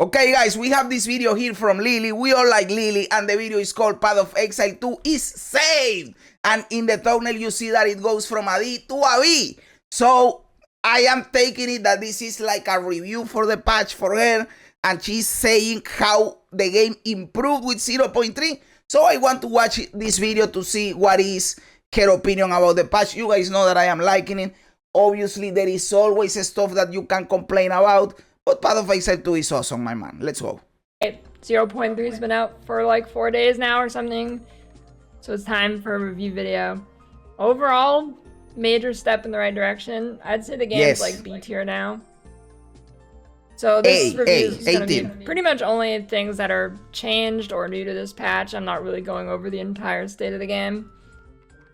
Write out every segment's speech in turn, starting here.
Okay guys, we have this video here from Lily. We all like Lily, and the video is called Path of Exile 2 is saved. And in the thumbnail you see that it goes from a D to a B. So I am taking it that this is like a review for the patch for her, and she's saying how the game improved with 0.3. So I want to watch this video to see what is her opinion about the patch. You guys know that I am liking it. Obviously there is always stuff that you can complain about, but Path of Exile 2 is awesome, my man. Let's go. 0.3 has been out for like 4 days now or something, so it's time for a review video. Overall, major step in the right direction. I'd say the game's like B tier now. So this review is going to be pretty much only things that are changed or new to this patch. I'm not really going over the entire state of the game.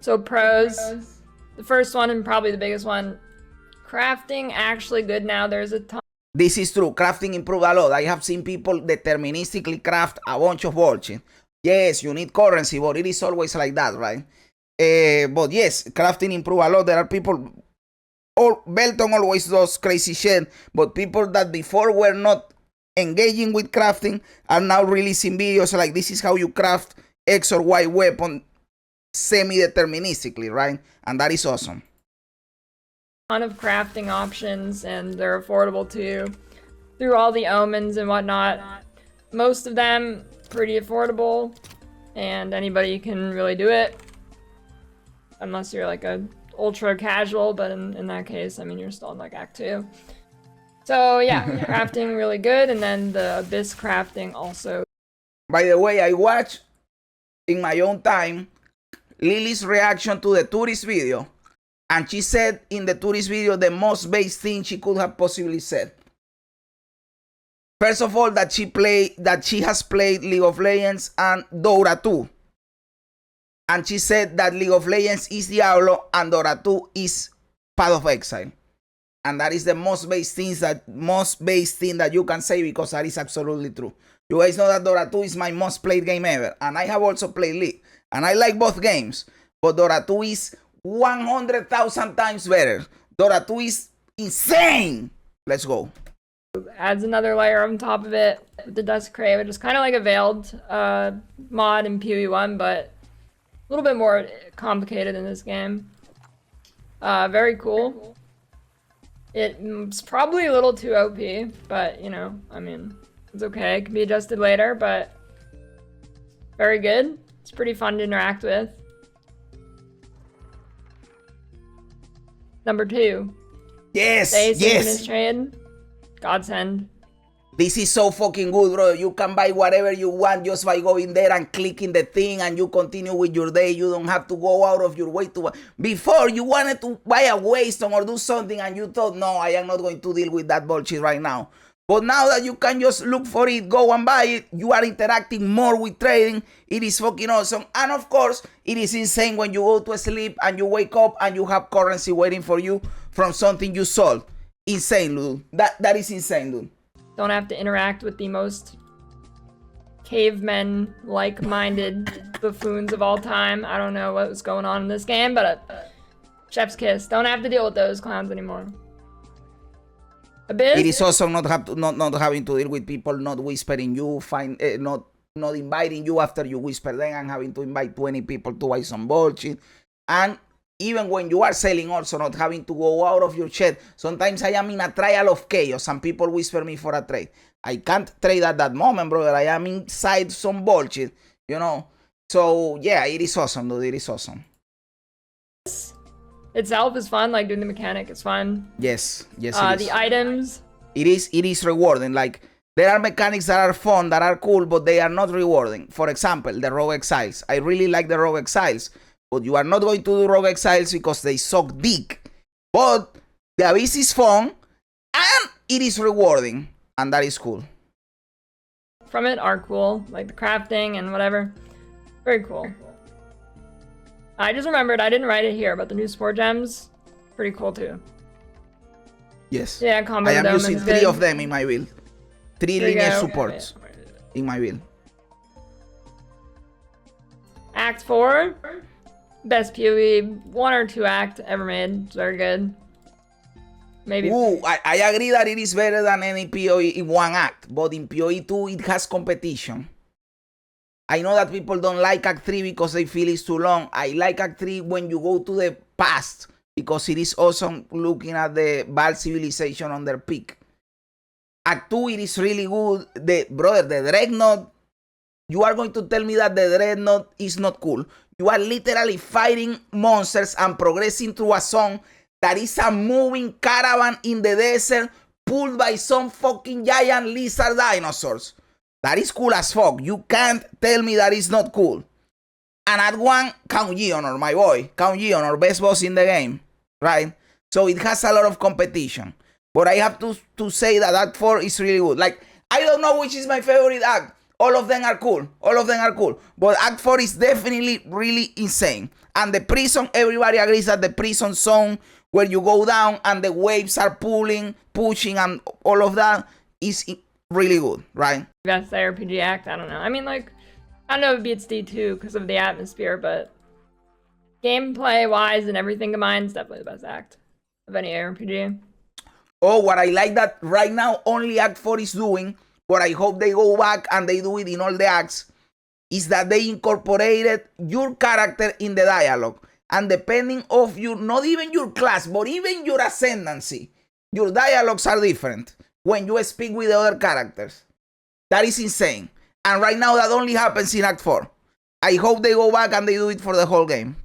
So pros, the first one and probably the biggest one, crafting actually good now. There's a ton. This is true. Crafting improved a lot. I have seen people deterministically craft a bunch of bullshit. Yes, you need currency, but it is always like that, right? But yes, crafting improved a lot. There are people, Belton always does crazy shit, but people that before were not engaging with crafting are now releasing videos like this is how you craft X or Y weapon semi-deterministically, right? And that is awesome. Ton of crafting options, and they're affordable too through all the omens and whatnot. Most of them pretty affordable, and anybody can really do it unless you're like a ultra casual, but in that case, I mean, you're still in like Act 2. So yeah, crafting really good, and then the Abyss crafting also. By the way, I watched in my own time Lily's reaction to the tourist video, and she said in the tourist video the most base thing she could have possibly said. First of all, that she has played League of Legends and Dota 2. And she said that League of Legends is Diablo and Dota 2 is Path of Exile. And that is the most base thing that you can say, because that is absolutely true. You guys know that Dota 2 is my most played game ever, and I have also played League, and I like both games, but Dota 2 is 100,000 times better. Dota 2 is insane. Let's go. Adds another layer on top of it with the Desecrate, which is kind of like a veiled mod in PoE1, but a little bit more complicated in this game. Very cool. It's probably a little too OP, but you know, I mean, it's okay. It can be adjusted later, but very good. It's pretty fun to interact with. Number 2. Yes, asynchronous trade. Godsend. This is so fucking good, bro. You can buy whatever you want just by going there and clicking the thing, and you continue with your day. You don't have to go out of your way to... Before, you wanted to buy a waystone or do something, and you thought, no, I am not going to deal with that bullshit right now. But now that you can just look for it, go and buy it, you are interacting more with trading. It is fucking awesome. And of course, it is insane when you go to sleep and you wake up and you have currency waiting for you from something you sold. Insane, dude. That is insane, dude. Don't have to interact with the most cavemen like-minded buffoons of all time. I don't know what was going on in this game, but chef's kiss. Don't have to deal with those clowns anymore. Abyss? It is also not having to deal with people not whispering you, not inviting you after you whisper them, and having to invite 20 people to buy some bullshit. And even when you are selling, also not having to go out of your shed. Sometimes I am in a trial of chaos and people whisper me for a trade. I can't trade at that moment, brother. I am inside some bullshit, you know. So yeah, it is awesome, dude. It is awesome. Itself is fun, like doing the mechanic is fun. Yes, yes, it is. The items. It is rewarding. Like, there are mechanics that are fun, that are cool, but they are not rewarding. For example, the Rogue Exiles. I really like the Rogue Exiles, but you are not going to do Rogue Exiles because they suck dick. But the Abyss is fun, and it is rewarding, and that is cool. From it are cool, like the crafting and whatever. Very cool. I just remembered, I didn't write it here, but the new Spore Gems, pretty cool too. Yes. Yeah, combo I am dome using 3 of them in my build. 3 linear supports in my build. Act 4, best PoE 1 or 2 act ever made. It's very good. Maybe. Ooh, I agree that it is better than any PoE in one act, but in PoE 2 it has competition. I know that people don't like Act 3 because they feel it's too long. I like Act 3 when you go to the past because it is awesome looking at the Val civilization on their peak. Act 2, it is really good. The Dreadnought, you are going to tell me that the Dreadnought is not cool. You are literally fighting monsters and progressing through a zone that is a moving caravan in the desert pulled by some fucking giant lizard dinosaurs. That is cool as fuck. You can't tell me that is not cool. And at 1, Count Geonor, my boy. Count Geonor, best boss in the game. Right? So it has a lot of competition. But I have to say that Act 4 is really good. Like, I don't know which is my favorite act. All of them are cool. All of them are cool. But Act 4 is definitely really insane. And the prison, everybody agrees that the prison zone where you go down and the waves are pulling, pushing, and all of that is really good, right? Best RPG act, I don't know. I mean, like, I don't know if it beats D2 because of the atmosphere, but gameplay-wise and everything combined, it's definitely the best act of any RPG. Oh, what I like that right now only Act 4 is doing, but I hope they go back and they do it in all the acts, is that they incorporated your character in the dialogue. And depending of your, not even your class, but even your ascendancy, your dialogues are different when you speak with the other characters. That is insane. And right now that only happens in Act 4. I hope they go back and they do it for the whole game.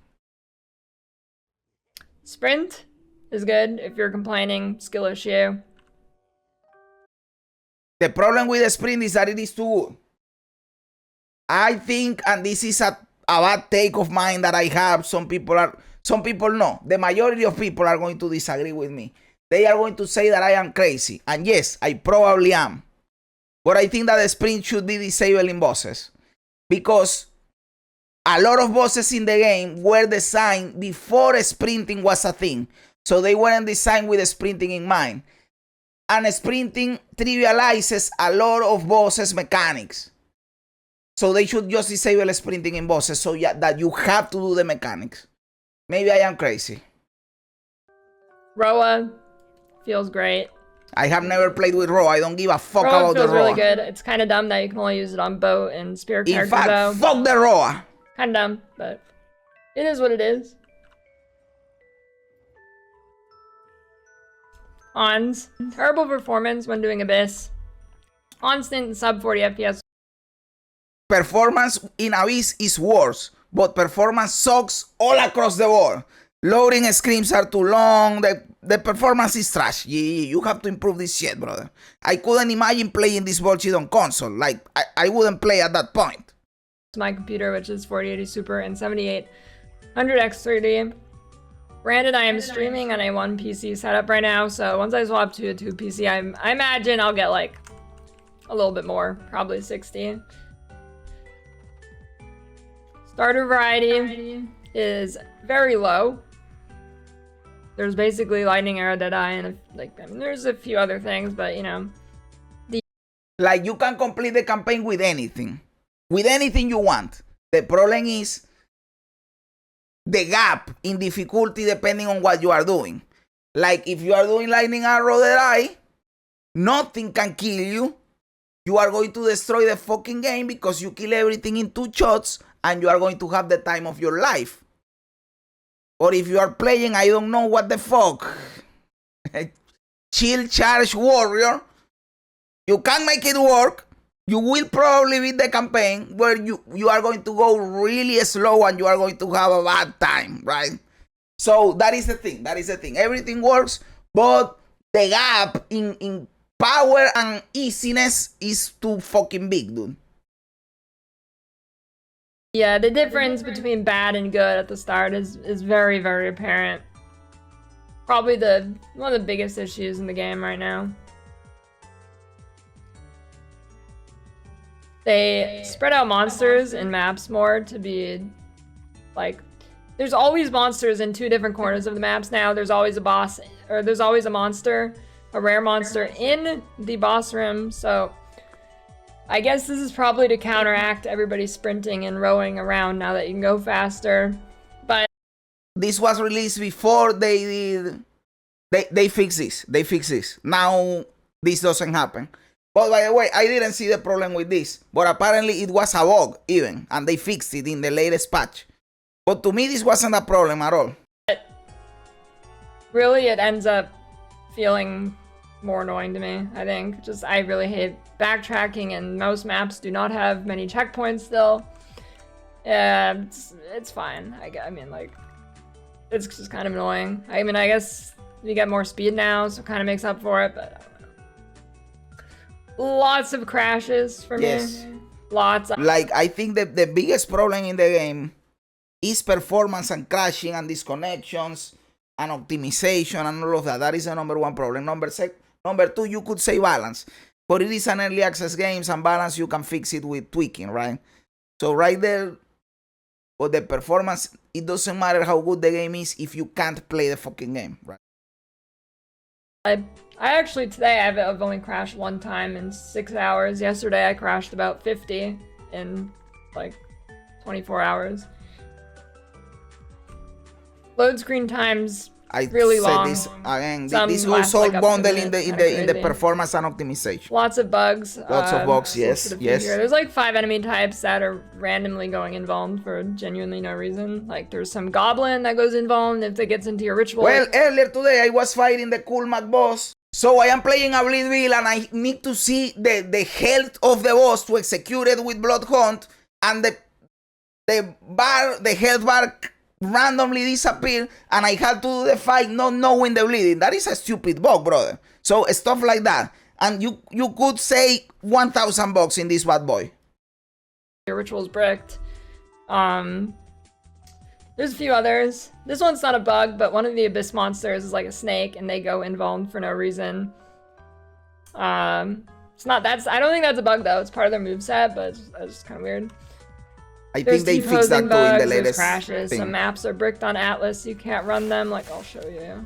Sprint is good if you're complaining, skill issue. The problem with the sprint is that it is too good. I think, and this is a bad take of mine that I have, some people know. The majority of people are going to disagree with me. They are going to say that I am crazy. And yes, I probably am. But I think that the sprint should be disabled in bosses. Because a lot of bosses in the game were designed before sprinting was a thing. So they weren't designed with sprinting in mind. And sprinting trivializes a lot of bosses' mechanics. So they should just disable sprinting in bosses so that you have to do the mechanics. Maybe I am crazy. Roa feels great. I have never played with Roa. I don't give a fuck about the Roa. Roa feels really good. It's kind of dumb that you can only use it on boat and spear characters. In fact, fuck the Roa. Kind of dumb, but it is what it is. Ons. Terrible performance when doing Abyss. Constant sub 40 FPS. Performance in Abyss is worse, but performance sucks all across the board. Loading screens are too long. The performance is trash. You have to improve this shit, brother. I couldn't imagine playing this bullshit on console. Like, I wouldn't play at that point. My computer, which is 4080 Super and 7800 X30. Granted, I am streaming on a 1 PC setup right now, so once I swap to a 2 PC, I imagine I'll get like a little bit more, probably 60. Starter variety is very low. There's basically Lightning Arrow, Deadeye, and there's a few other things, but you know. Like, you can complete the campaign with anything. With anything you want. The problem is the gap in difficulty depending on what you are doing. Like, if you are doing Lightning Arrow, Deadeye, nothing can kill you. You are going to destroy the fucking game because you kill everything in 2 shots and you are going to have the time of your life. Or if you are playing, I don't know what the fuck, Chill Charge Warrior, you can make it work. You will probably beat the campaign where you are going to go really slow and you are going to have a bad time, right? So that is the thing. That is the thing. Everything works, but the gap in power and easiness is too fucking big, dude. Yeah, the difference between bad and good at the start is very, very apparent. Probably one of the biggest issues in the game right now. They spread out monsters in maps more to be like, there's always monsters in 2 different corners of the maps now. There's always a boss, or there's always a monster, a rare monster in the boss room. So I guess this is probably to counteract everybody sprinting and rowing around now that you can go faster. But this was released before they did They fix this. They fix this. Now this doesn't happen. But by the way, I didn't see the problem with this. But apparently it was a bug even. And they fixed it in the latest patch. But to me, this wasn't a problem at all. Really, it ends up feeling more annoying to me, I think. Just, I really hate backtracking, and most maps do not have many checkpoints still. Yeah, it's fine. I mean, like, it's just kind of annoying. I mean, I guess you get more speed now, so it kind of makes up for it, but I don't know. Lots of crashes for me. Lots. Like, I think that the biggest problem in the game is performance and crashing and disconnections and optimization and all of that. That is the number one problem. Number two, you could say balance. But it is an early access game, and balance you can fix it with tweaking, right? So right there, for the performance, it doesn't matter how good the game is if you can't play the fucking game, right? I actually, today I've only crashed one time in 6 hours. Yesterday I crashed about 50 in like 24 hours. Load screen times really long. This again. This goes all bundled in the performance and optimization. Lots of bugs. Lots of bugs. Yes. There's like 5 enemy types that are randomly going invuln for genuinely no reason. Like there's some goblin that goes invuln if it gets into your ritual. Well, earlier today I was fighting the cool Mac boss. So I am playing a bleed wheel and I need to see the health of the boss to execute it with Blood Hunt, and the health bar randomly disappear, and I had to do the fight not knowing the bleeding. That is a stupid bug, brother. So stuff like that, and you could say 1,000 bucks in this bad boy. Your ritual's bricked. There's a few others. This one's not a bug, but one of the abyss monsters is like a snake, and they go invuln for no reason. It's not I don't think that's a bug though. It's part of their moveset, but it's just kind of weird. I think they fixed that too in the latest crashes. thing. Some maps are bricked on Atlas. You can't run them. Like, I'll show you.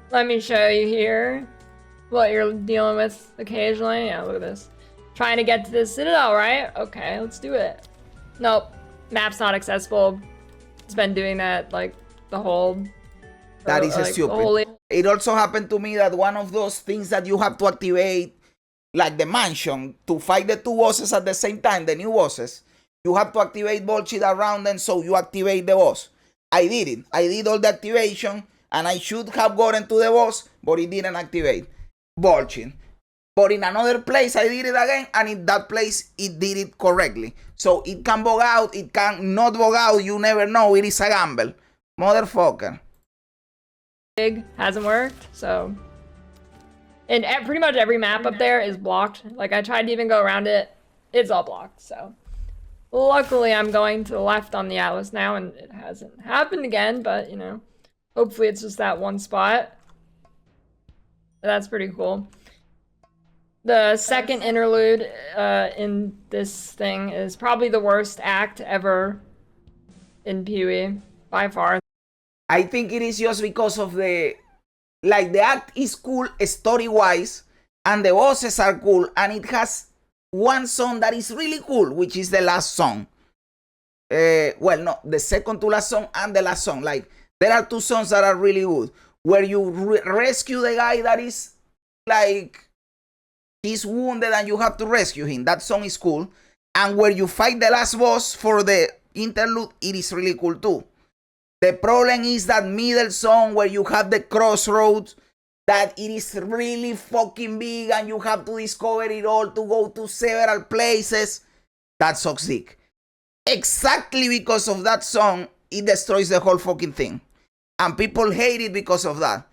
Let me show you here what you're dealing with occasionally. Yeah, look at this. Trying to get to this citadel, right? Okay, let's do it. Nope. Map's not accessible. It's been doing that, like, the whole... That is stupid. It also happened to me that one of those things that you have to activate, like the mansion, to fight the 2 bosses at the same time, the new bosses, you have to activate bullshit around them, so you activate the boss. I did it. I did all the activation, and I should have gotten to the boss, but it didn't activate. Bullshit. But in another place, I did it again, and in that place, it did it correctly. So it can bug out, it can not bug out, you never know. It is a gamble. Motherfucker. Big hasn't worked, so... And pretty much every map up there is blocked. Like, I tried to even go around it. It's all blocked, so. Luckily, I'm going to the left on the Atlas now, and it hasn't happened again, but, you know. Hopefully, it's just that one spot. That's pretty cool. The second interlude in this thing is probably the worst act ever in PoE, by far. I think it is just because of the... Like, the act is cool story-wise, and the bosses are cool, and it has one song that is really cool, which is the last song. Well, no, the second to last song and the last song. Like, there are 2 songs that are really good, where you rescue the guy that is, like, he's wounded and you have to rescue him. That song is cool. And where you fight the last boss for the interlude, it is really cool too. The problem is that middle song where you have the crossroads, that it is really fucking big and you have to discover it all to go to several places. That sucks dick. Exactly because of that song, it destroys the whole fucking thing. And people hate it because of that.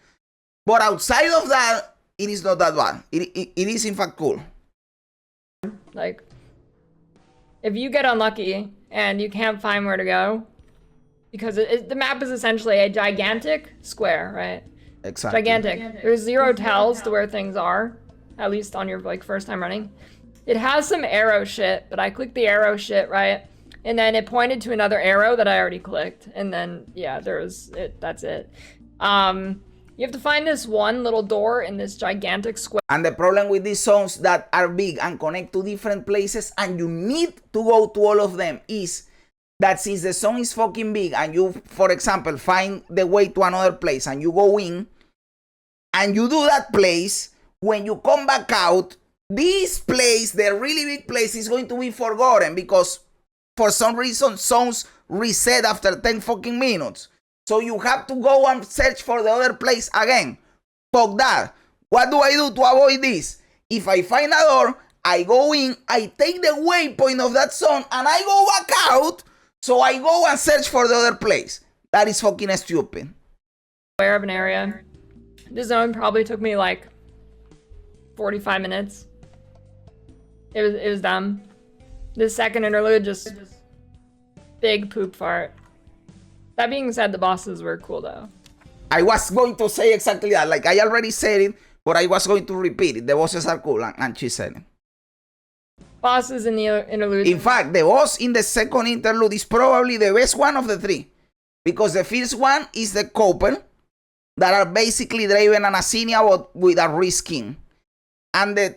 But outside of that, it is not that bad. It is in fact cool. Like, if you get unlucky and you can't find where to go, because the map is essentially a gigantic square, right? Exactly. Gigantic. There's 0 tells to where things are, at least on your like first time running. It has some arrow shit, but I clicked the arrow shit, right? And then it pointed to another arrow that I already clicked, and then yeah, that's it. You have to find this one little door in this gigantic square. And the problem with these zones that are big and connect to different places and you need to go to all of them is that since the zone is fucking big and you, for example, find the way to another place and you go in and you do that place, when you come back out, this place, the really big place, is going to be forgotten because for some reason zones reset after 10 fucking minutes. So you have to go and search for the other place again. Fuck that. What do I do to avoid this? If I find a door, I go in, I take the waypoint of that zone, and I go back out, so I go and search for the other place. That is fucking stupid. Aware of an area. This zone probably took me like 45 minutes. It was dumb. This second interlude, just big poop fart. That being said, the bosses were cool though. I was going to say exactly that. Like, I already said it, but I was going to repeat it. The bosses are cool, and she said it. Bosses in the interlude. In fact, the boss in the second interlude is probably the best one of the three. Because the first one is the Copium, that are basically Draven and Asinia, but with a reskin. And the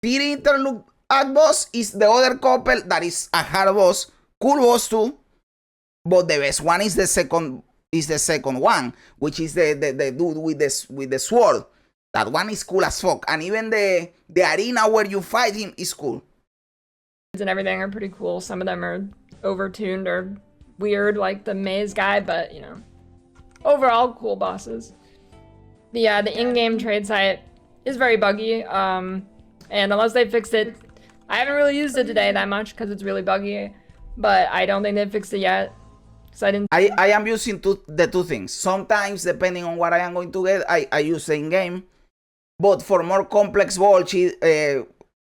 third interlude boss is the other Copium, that is a hard boss. Cool boss too. But the best one is the second one, which is the dude with the sword. That one is cool as fuck. And even the arena where you fight him is cool. And everything are pretty cool. Some of them are overtuned or weird, like the maze guy, but you know, overall cool bosses. The in-game trade site is very buggy. And unless they fixed it, I haven't really used it today that much because it's really buggy. But I don't think they've fixed it yet. I am using the two things. Sometimes, depending on what I am going to get, I use the in-game. But for more complex bullshit,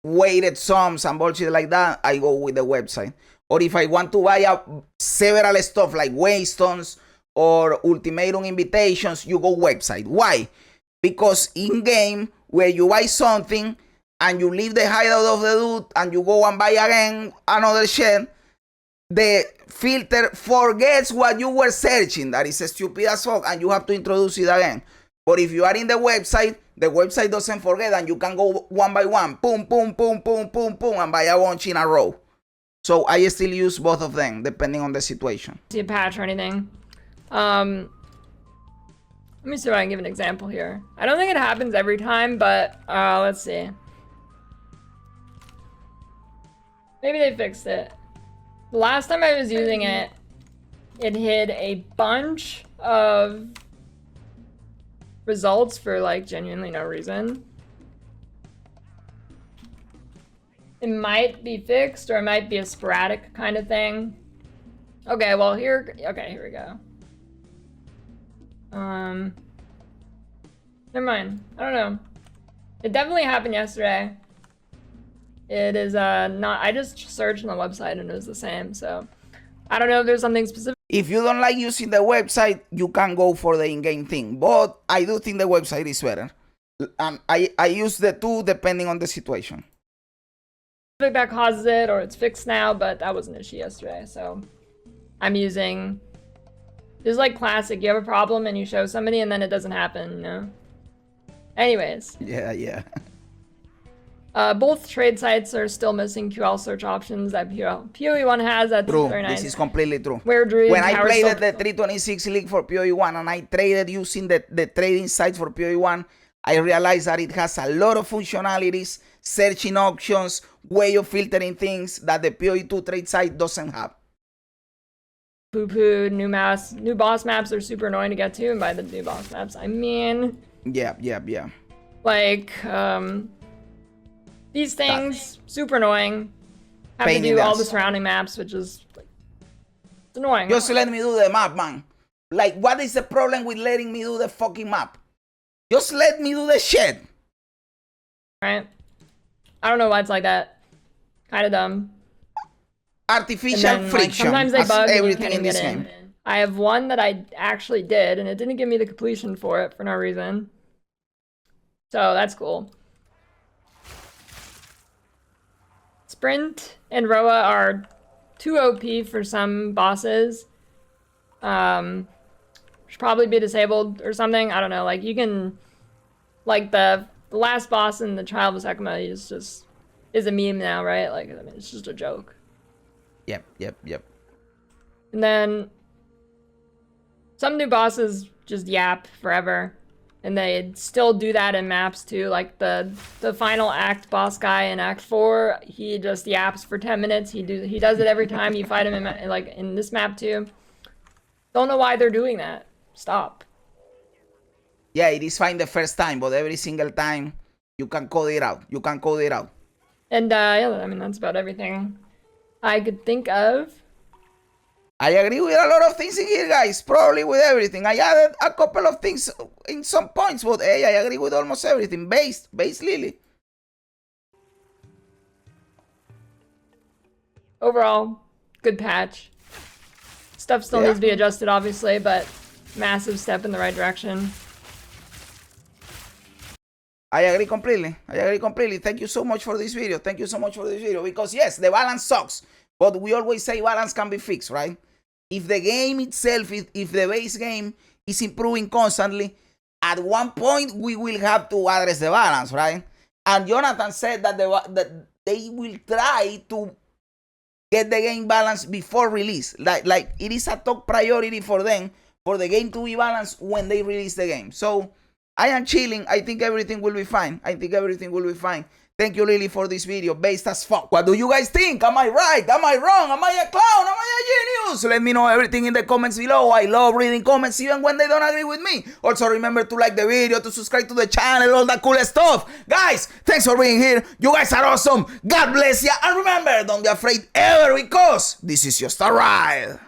weighted sums and bullshit like that, I go with the website. Or if I want to buy several stuff like waystones or ultimatum invitations, you go website. Why? Because in-game, where you buy something and you leave the hideout of the dude and you go and buy again another shit, the filter forgets what you were searching. That is stupid as fuck, and you have to introduce it again. But if you are in the website doesn't forget, and you can go one by one, boom, boom, boom, boom, boom, boom, and buy a bunch in a row. So I still use both of them, depending on the situation. See a patch or anything. Let me see if I can give an example here. I don't think it happens every time, but let's see. Maybe they fixed it. The last time I was using it, it hid a bunch of results for like genuinely no reason. It might be fixed, or it might be a sporadic kind of thing. Okay, well here we go. Never mind. I don't know. It definitely happened yesterday. It is not, I just searched on the website and it was the same, so I don't know if there's something specific. If you don't like using the website, you can go for the in-game thing, but I do think the website is better. I use the two depending on the situation. That causes it, or it's fixed now, but that was an issue yesterday, so I'm using, this is like classic, you have a problem and you show somebody and then it doesn't happen, you know? Anyways. Yeah. Both trade sites are still missing QL search options that PoE1 has. That's true. Very nice. This is completely true. When I played the 326 League for PoE1 and I traded using the trading sites for PoE1, I realized that it has a lot of functionalities, searching options, way of filtering things that the PoE2 trade site doesn't have. Poo-poo, new boss maps are super annoying to get to, and by the new boss maps, I mean... Yeah. Like, these things, super annoying. Have to do all the surrounding maps, which is, like, it's annoying. Just let me do the map, man. Like, what is the problem with letting me do the fucking map? Just let me do the shit. Right? I don't know why it's like that. Kind of dumb. Artificial friction. Like, sometimes they bug everything in this game. I have one that I actually did, and it didn't give me the completion for it for no reason. So that's cool. Sprint and Roa are too OP for some bosses. Should probably be disabled or something. I don't know. Like, you can, like the last boss in the Trial of Sekima is a meme now, right? Like, I mean, it's just a joke. Yep. And then some new bosses just yap forever. And they still do that in maps too. Like the final act boss guy in Act 4, he just yaps for 10 minutes. He does it every time you fight him in this map too. Don't know why they're doing that. Stop. Yeah, it is fine the first time, but every single time you can code it out. You can code it out. And yeah, I mean, that's about everything I could think of. I agree with a lot of things in here, guys. Probably with everything. I added a couple of things in some points, but hey, I agree with almost everything. Base Lily. Overall, good patch. Stuff still needs to be adjusted, obviously, but massive step in the right direction. I agree completely. Thank you so much for this video. Because yes, the balance sucks. But we always say balance can be fixed, right? If the game itself, if the base game is improving constantly, at one point we will have to address the balance, right? And Jonathan said that they will try to get the game balanced before release. Like it is a top priority for them, for the game to be balanced when they release the game. So I am chilling. I think everything will be fine. Thank you, Lily, for this video. Based as fuck. What do you guys think? Am I right? Am I wrong? Am I a clown? Am I a genius? Let me know everything in the comments below. I love reading comments even when they don't agree with me. Also, remember to like the video, to subscribe to the channel, all that cool stuff. Guys, thanks for being here. You guys are awesome. God bless you. And remember, don't be afraid ever, because this is just a ride.